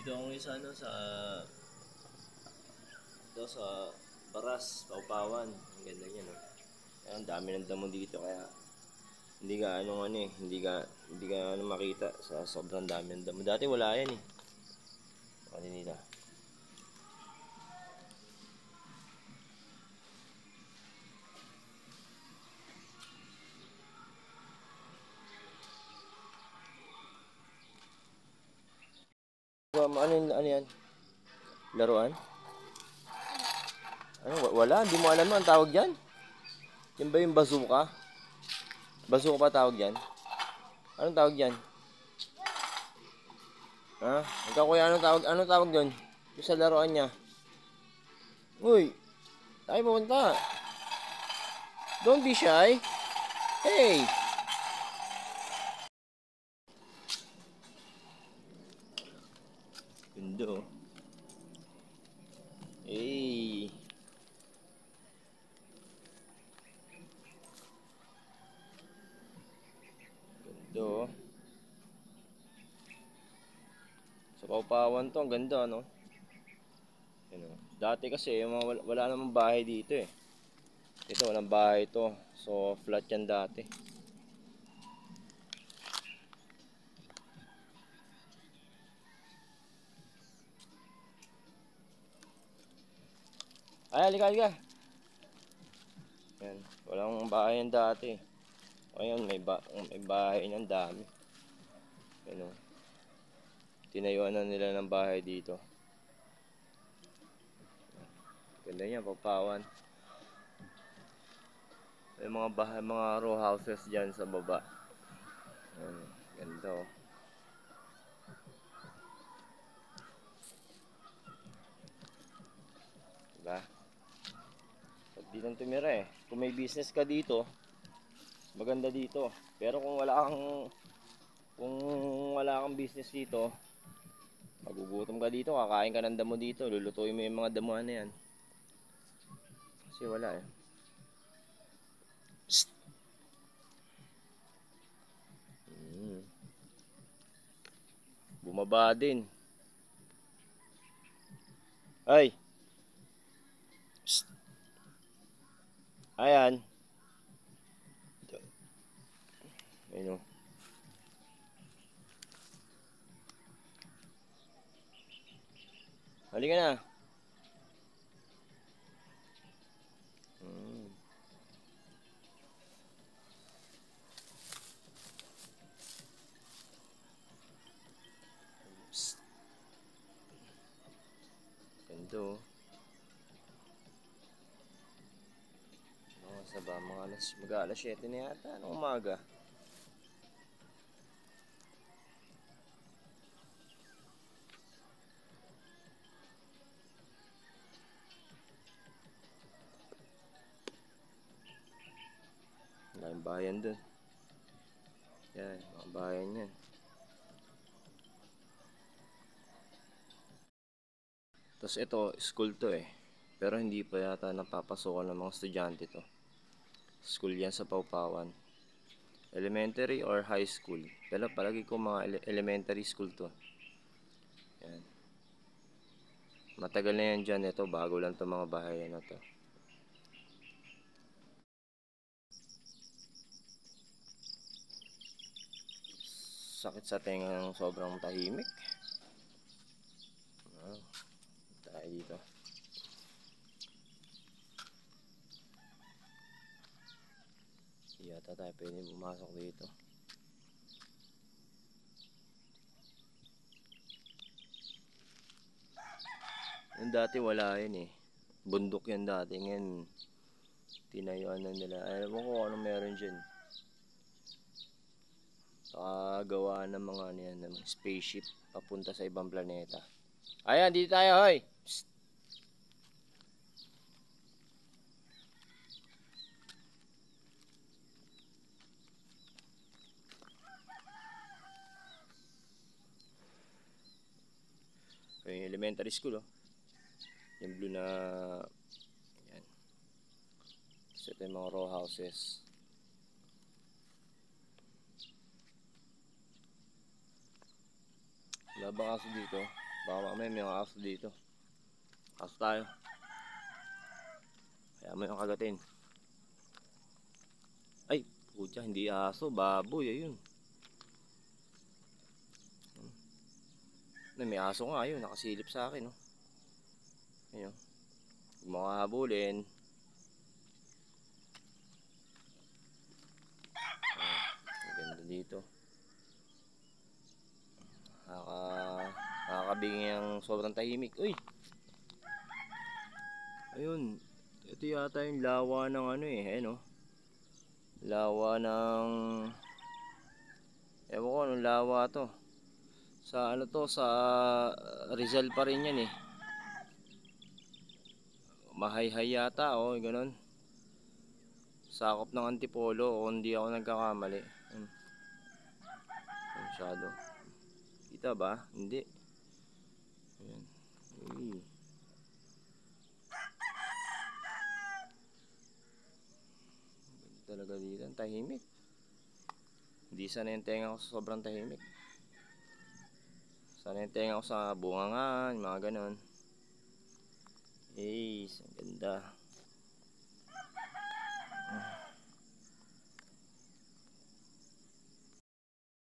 Dito ako ngayon sa ito sa Baras, Paupawan. Ang ganda niya, no? Ang dami ng damo dito kaya hindi ka hindi ka makita sa sobrang dami ng damo. Dati wala yan eh. Ano nila? Ano yan? Laruan? Ano? Wala, hindi mo alam ang tawag diyan. Yan ba yung bazooka? Bazooka pa tawag diyan? Anong tawag diyan? Ha? Ikaw kuya, anong tawag doon? Yung sa laruan niya. Uy, tayo pupunta. Don't be shy. Hey! Ganda oh. Hey! Ganda oh. Sa Paupawan to, ang ganda no? Ano? Dati kasi wala namang bahay dito eh. Ito walang bahay to. So flat yan dati. Ay, halika. Yan, walang bahay yan dati. Ngayon may bahay niyan dami. Ano? Tinayuan na nila ng bahay dito. Ganda niya, Paupawan. May mga row houses diyan sa baba. Ayan, ganda oh. Diba? Pag di lang tumira eh. Kung may business ka dito, maganda dito. Pero kung wala kang business dito, magugutom ka dito, kakain ka ng damo dito, lulutuin mo yung mga damuhan na yan. Kasi wala eh. Psst. Bumaba din. Ay! Psst. Ayan. Ayun o. Halika na. Psst. Ganda o. Saba, mag-alas 7 na yata. Anong umaga? Ang bayan dun. Yan, mga bayan yan. Tapos ito, school to eh. Pero hindi pa yata napapasokan ng mga estudyante to. School yan sa Paupawan. Elementary or high school. Pero palagi ko mga elementary school to. Yan. Matagal na yan dyan. Ito, bago lang to mga bahay na to. Sakit sa tenga ng sobrang tahimik. Tayo dito. Yata tayo pwede pumasok dito. Yung dati wala yun eh. Bundok yan dati. Ngayon, tinayuan na nila. Alam mo kung ano meron dyan. Gawa ng mga ng spaceship papunta sa ibang planeta. Ayan, dito tayo, hoy! Psst. Yung elementary school, oh. Yung blue na... Ayan. So, ito yung mga row houses. Wala ba kaso dito? Baka mamaya may mga aso dito. Aso tayo. Kaya mo yung kagatin. Ay, putya, hindi aso, baboy, ayun. May aso nga, ayun, nakasilip sa akin, oh. Ayun. Huwag mo kahabulin. Ang ganda dito. Nakakabingi ang sobrang tahimik. Uy! Ayun. Ito yata yung lawa ng ano eh. Ayun, oh. Lawa ng... Ewan ko anong lawa to. Sa ano to, sa Rizal pa rin yan eh. Mahayhay yata, oh, ganun. Sakop ng Antipolo, o hindi ako nagkakamali. Masyado. Kita ba? Hindi. Ayan. Uy. Talaga dito, ang tahimik. Hindi sana yung tenga ko sa sobrang tahimik. Sana yung tenga ko sa bungangan, mga ganon. Ace, ang ganda.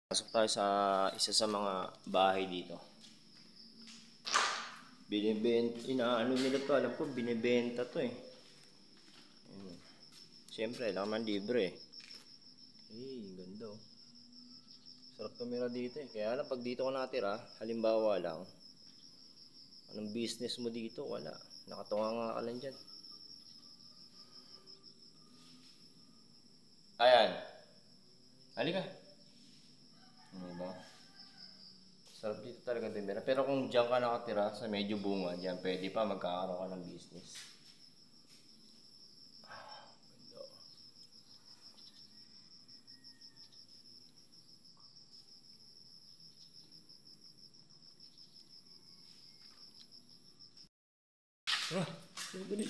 Pasok tayo sa isa sa mga bahay dito. Binibenta, inaano nila to, alam ko binibenta to eh. Siyempre, laman libre eh. Ganda oh. Sarap tumira dito eh. Kaya lang pag dito ko natira, halimbawa lang, anong business mo dito? Wala. Nakatunga nga ka lang dyan. Ayan. Halika. Ano ba? Sarap dito talaga tumira. Pero kung dyan ka nakatira sa medyo bunga, dyan pwede pa magkakaroon ka ng business. Ah, dali.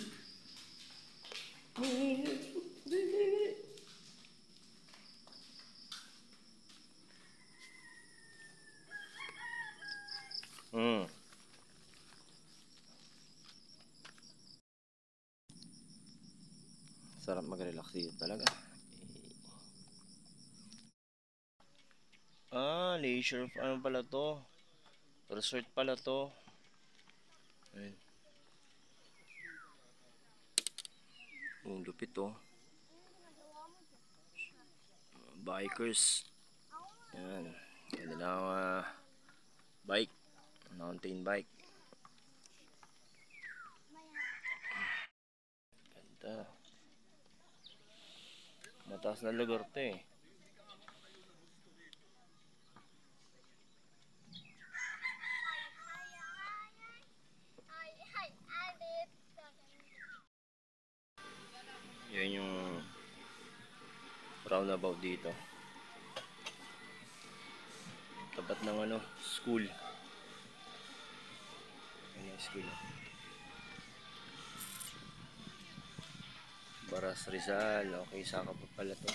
Hmm. Sarap mag-relax dito talaga. Leisure, ano pala to? Resort pala to. Ayun. Lupit to. Bikers. Yan. Ganda na bike. Mountain bike. Ganda. Mataas na lugar to eh. Yan yung roundabout dito. Tapat ng ano, school. Ano school? Baras Rizal. Okay, saka pa pala to.